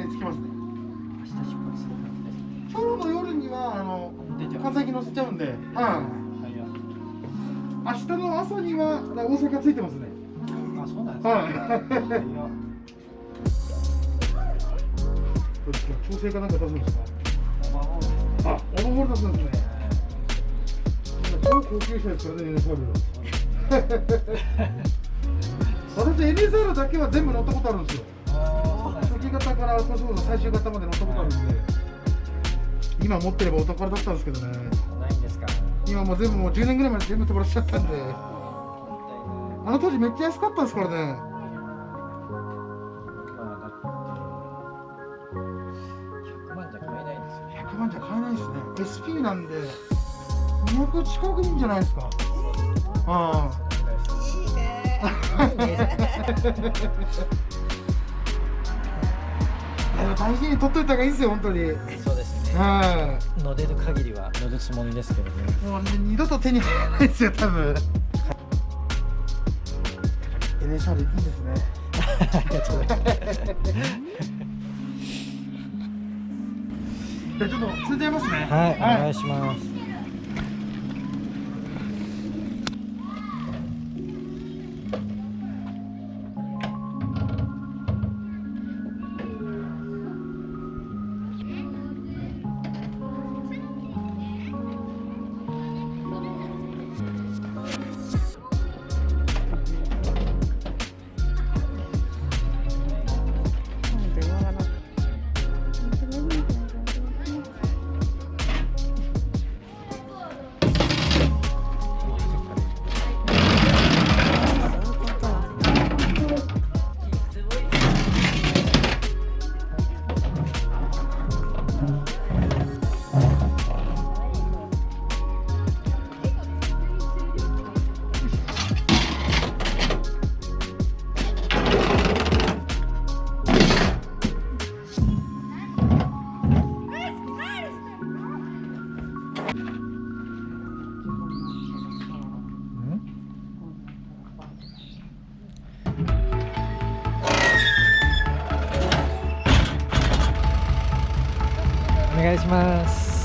に着きますね。明日出発する感じで。今日の夜には関西機乗せちゃうんで、明日の朝には大阪着いてますね。あ、そうなんですか。どうですか、調整かなんか出すんですか。オーバーホール。オーバーホール出すんですね。超高級車ですからね、NSR。私 NSR だけは全部乗ったことあるんですよ。初期型から最終型まで乗ったことあるんで、今持ってればお宝だったんですけどね。ないんですか。今もう全部もう10年ぐらいまで全部飛ばしちゃったんで、あの当時めっちゃ安かったですからね。100万じゃ買えないんですよ。100万じゃ買えないですね。SP なんで200近くいいんじゃないですか。ああ。大事に取っといた方がいいですよ、本当に。そうですね。乗れる限りは乗るつもりですけどね。もう二度と手に入らないですよ、多分。NSR いいんですね。ありがとうございます。じゃあちょっと続いてやりますね。はい、お願いします。お願いします。